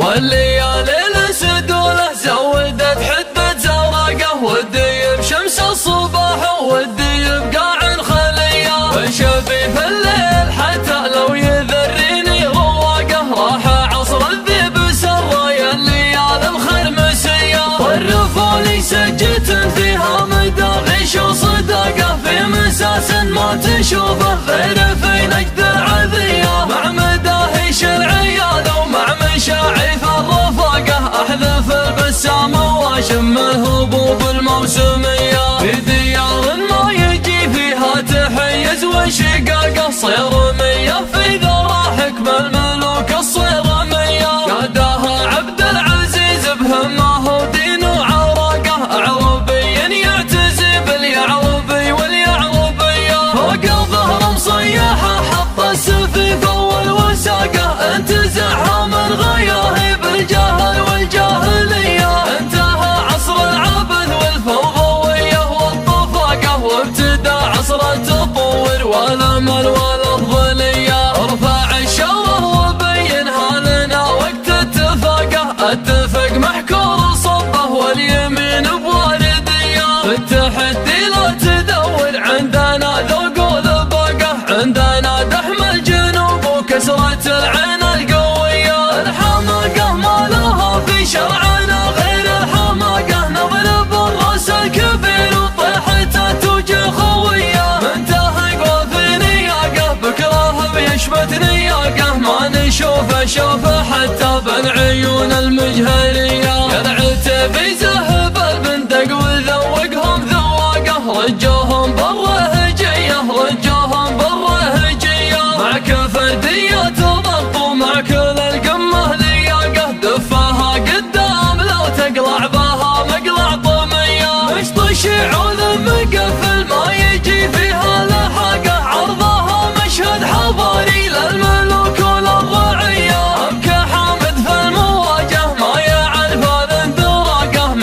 والليالي السدوله زودت حدة زرقه، ودي بشمس الصباح ودي بقاع خليه، وشبيب الليل حتى لو يذريني رواقه، راح عصر الذيب سرايا الليالي الخرمسيه، طرفوا لي سجة فيها مداغش وصداقه، في مساس ما تشوفه غير في نجد العذيه، مع مداهي العيال ومع مشاعف الرفاقه، احذف البسامه واشم الهبوب الموسميه، في ديار ما يجي فيها تحيز وشقاقه، صيرميه في ذرى حكم الملوك الصيرميه، قادها عبد العزيز بهمه ودين وعراقه، اعربي يعتزي باليعربي واليعربيه، فوق الظهر مصيحه حط السفيف والوساقه، انتزعها من غياهي بالجهل والجاهليه، انتهى عصر العبث والفوضويه والطفاقه، وابتدى عصر التطور والامل والافضليه، ارفع الشوه وبينها لنا وقت اتفاقه، اتفق محكور صبه واليمين بوارديه، في التحدي لا تدور عندنا ذوق ولباقه، عندنا دحم الجنوب وكسرة العين القويه، الحماقه ما لها في شرعنا غير الحماقه، نضرب الراس الكبير وطيحته توجه خويه، منتهى وفي نياقه بكره بيشبت نياقه، ما نشوفه شوفه حتى بالعيون المجهريه، يرعته بيزهب البندق وذوقهم ذواقه، رجوهم بالرهجيه رجوهم بالرهجيه، معك فرديه ضغط ومع كل القمه لياقه، دفاها قدام لو تقلع بها مقلع طميه، مشط الشعوذ مقفل ما يجي فيها لحاقه، عرضها مشهد حضاري للملوك وللرعيه، ابكى حامد في المواجه ما يعرف الاندراقه،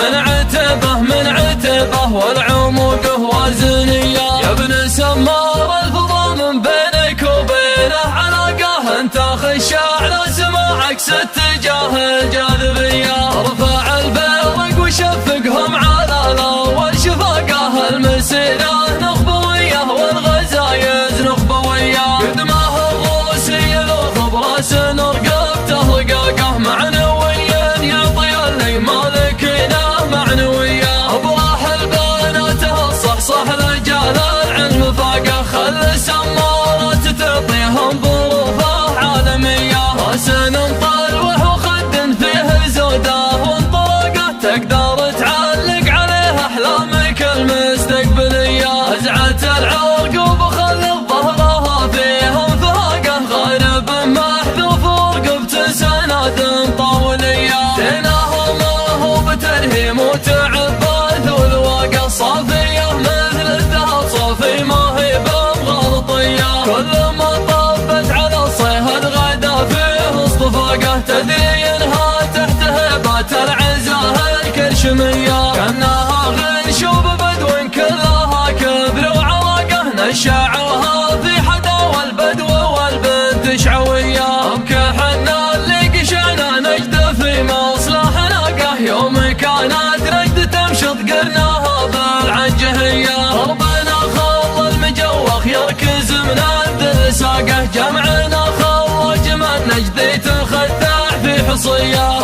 من عتبه والعموق وازنيه، يا ابن سمار الفضا من بينك وبينه علاقه، انت خشاع لا سماعك اتجاه الجاذبيه، ارفع البرق وشفقهم على الاول شفاقه، المسيره نخبويه والغزايز نخبويه، قدمه الروسي ذو براس رقبته رقاقه، معنويا يعطي اللي مالكنا معنويه، ابراح البنات الصحصح رجال العلم فاقه، خل سمارات تعطيهم ظروفه عالميه، راس مطلوح وخد فيه زوده وانطلاقه، تقدر تعلق عليه احلامك المستقبليه، ازعه العرق وبخل ظهرها فيهم فاقه، غارب محذوف ورقبته سناد طاوليه، ديناه ما هو بترهيم وتعبث والواقه، صافيه مثل الذهب صافي ما هي بمغلطيه، كل ما طبت على الصيهد غدا فيه اصطفاقه، تدري انها تحت هيبات العزاه الكرشميه، كانها غنشوب بدو كلها كبر وعراقه، نشعوها في حدا والبدو والبنت شعويه، بكحنا اللي قشعنا نجد في مصلح ناقه، يوم كانت نجد تمشط قرناها بالعنجهيه، ربنا خل المجوخ يركز من الذل ساقه، جمعنا خرج من نجدي تخدع في حصيه،